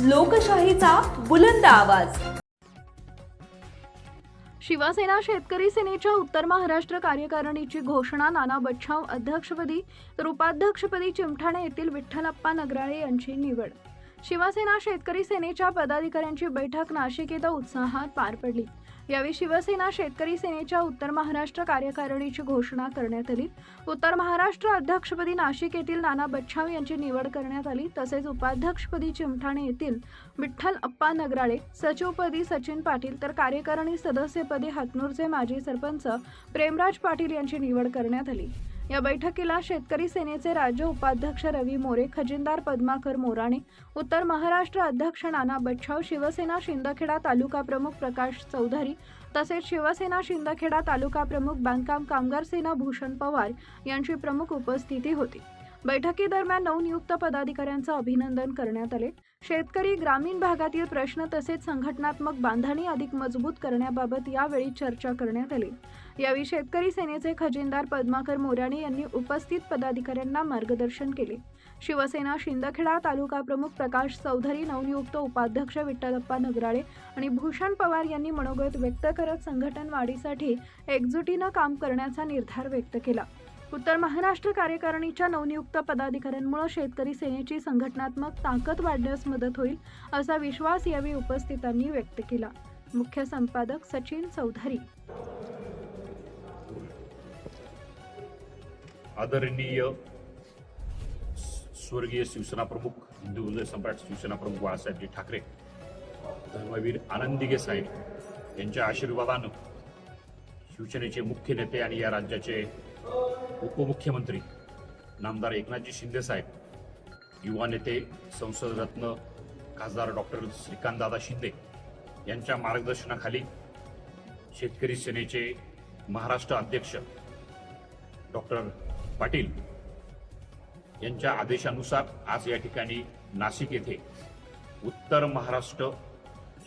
लोकशाहीचा बुलंद आवाज। शिवसेना शेतकरी सेनेच्या उत्तर महाराष्ट्र कार्यकारिणीची घोषणा। नाना बच्छाव अध्यक्षपदी तर उपाध्यक्षपदी चिमठाणे येथील विठ्ठलप्पा नगराळे यांची निवड। शिवसेना शेतकरी सेनेच्या पदाधिकाऱ्यांची बैठक नाशिक येथे उत्साहात पार पडली। यावेळी शिवसेना शेतकरी सेनेच्या उत्तर महाराष्ट्र कार्यकारिणीची घोषणा करण्यात आली। उत्तर महाराष्ट्र अध्यक्षपदी नाशिक येथील नाना बच्छाव यांची निवड करण्यात आली। तसेच उपाध्यक्षपदी चिमठाणे येथील विठ्ठलप्पा नगराळे, सचिवपदी सचिन पाटील तर कार्यकारिणी सदस्यपदी हातनूरचे माजी सरपंच प्रेमराज पाटील यांची निवड करण्यात आली। या बैठकीला शेतकरी सेनेचे राज्य उपाध्यक्ष रवी मोरे, खजिनदार पद्माकर मोराणे, उत्तर महाराष्ट्र अध्यक्ष नाना बच्छाव, शिवसेना शिंदखेडा तालुका प्रमुख प्रकाश चौधरी तसेच शिवसेना शिंदखेडा तालुका प्रमुख बांधकाम कामगार सेना भूषण पवार यांची प्रमुख उपस्थिती होती। बैठकीदरम्यान नवनियुक्त पदाधिकाऱ्यांचे अभिनंदन करण्यात आले। शेतकरी ग्रामीण भागातील प्रश्न तसेच संघटनात्मक बांधणी अधिक मजबूत करण्याबाबत यावेळी चर्चा करण्यात आली। यावेळी शेतकरी सेनेचे खजिनदार पद्माकर मोराणे यांनी उपस्थित पदाधिकाऱ्यांना मार्गदर्शन केले। शिवसेना शिंदखेडा तालुका प्रमुख प्रकाश चौधरी, नवनियुक्त उपाध्यक्ष विठ्ठलप्पा नगराळे आणि भूषण पवार यांनी मनोगत व्यक्त करत संघटन वाढीसाठी एकजुटीने काम करण्याचा निर्धार व्यक्त केला। उत्तर महाराष्ट्र कार्यकारिणीच्या नवनियुक्त पदाधिकाऱ्यांमुळे शेतकरी सेनेची संघटनात्मक ताकद वाढण्यास मदत होईल असा विश्वास यावेळी उपस्थितांनी व्यक्त केला। मुख्य संपादक सचिन चौधरी। आदरणीय स्वर्गीय शिवसेना प्रमुख, हिंदू हृदय सम्राट शिवसेना प्रमुख बाळासाहेबजी ठाकरे, धर्मवीर आनंद दिघे साहेब यांच्या आशीर्वादानं शिवसेनेचे मुख्य नेते आणि या राज्याचे उपमुख्यमंत्री नामदार एकनाथजी शिंदे साहेब, युवा नेते संसद रत्न खासदार डॉक्टर श्रीकांतदादा शिंदे यांच्या मार्गदर्शनाखाली शेतकरी सेनेचे महाराष्ट्र अध्यक्ष डॉक्टर पाटील यांच्या आदेशानुसार आज या ठिकाणी नाशिक येथे उत्तर महाराष्ट्र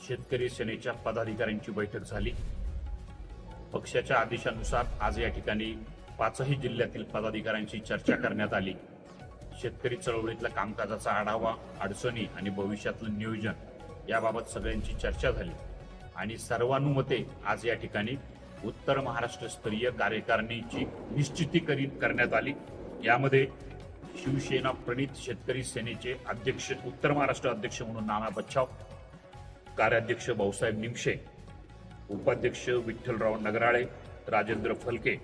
शेतकरी सेनेच्या पदाधिकाऱ्यांची बैठक झाली। पक्षाच्या आदेशानुसार आज या ठिकाणी 5ही जिल्ह्यातील पदाधिकाऱ्यांची चर्चा करण्यात आली। शेतकरी चळवळीतल्या कामकाजाचा आढावा, अडचणी आणि भविष्यातलं नियोजन याबाबत सगळ्यांची चर्चा झाली आणि सर्वानुमते आज या ठिकाणी उत्तर महाराष्ट्र स्तरीय कार्यकारिणीची निश्चिती करण्यात आली। यामध्ये शिवसेना प्रणित शेतकरी सेनेचे अध्यक्ष, उत्तर महाराष्ट्र अध्यक्ष म्हणून नाना बच्छाव, कार्याध्यक्ष भाऊसाहेब निमशे, उपाध्यक्ष विठ्ठलराव नगराळे, राजेंद्र फलके,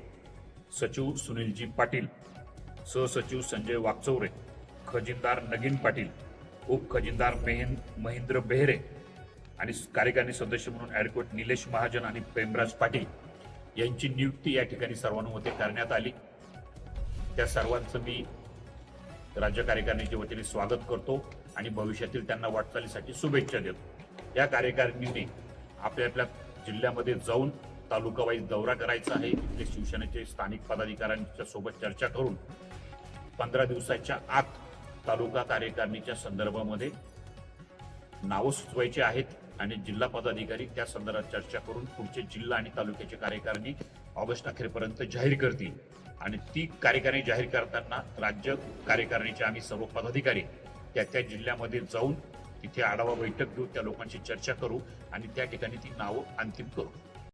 सचिव सुनीलजी पाटील, सहसचिव संजय वाकचौरे, खजिनदार नगीन पाटील, उपखजिनदार महेंद्र बेहरे आणि कार्यकारिणी सदस्य म्हणून ॲडव्होकेट निलेश महाजन आणि प्रेमराज पाटील यांची नियुक्ती या ठिकाणी सर्वानुमते करण्यात आली। त्या सर्वांचं मी राज्य कार्यकारिणीच्या वतीने स्वागत करतो आणि भविष्यातील त्यांना वाटचालीसाठी शुभेच्छा देतो। या कार्यकारिणीने आपल्या जिल्ह्यामध्ये जाऊन तालुका वाईज दौरा करायचा आहे। तिथले शिवसेनेचे स्थानिक पदाधिकाऱ्यांच्या सोबत चर्चा करून 15 दिवसाच्या आत तालुका कार्यकारिणीच्या संदर्भामध्ये नावं सुचवायची आहेत आणि जिल्हा पदाधिकारी त्या संदर्भात चर्चा करून पुढचे जिल्हा आणि तालुक्याचे कार्यकारिणी ऑगस्ट अखेरपर्यंत जाहीर करतील आणि ती कार्यकारिणी जाहीर करताना राज्य कार्यकारिणीचे आम्ही सर्व पदाधिकारी त्या जिल्ह्यामध्ये जाऊन तिथे आढावा बैठक घेऊ, त्या लोकांची चर्चा करू आणि त्या ठिकाणी ती नावं अंतिम करू।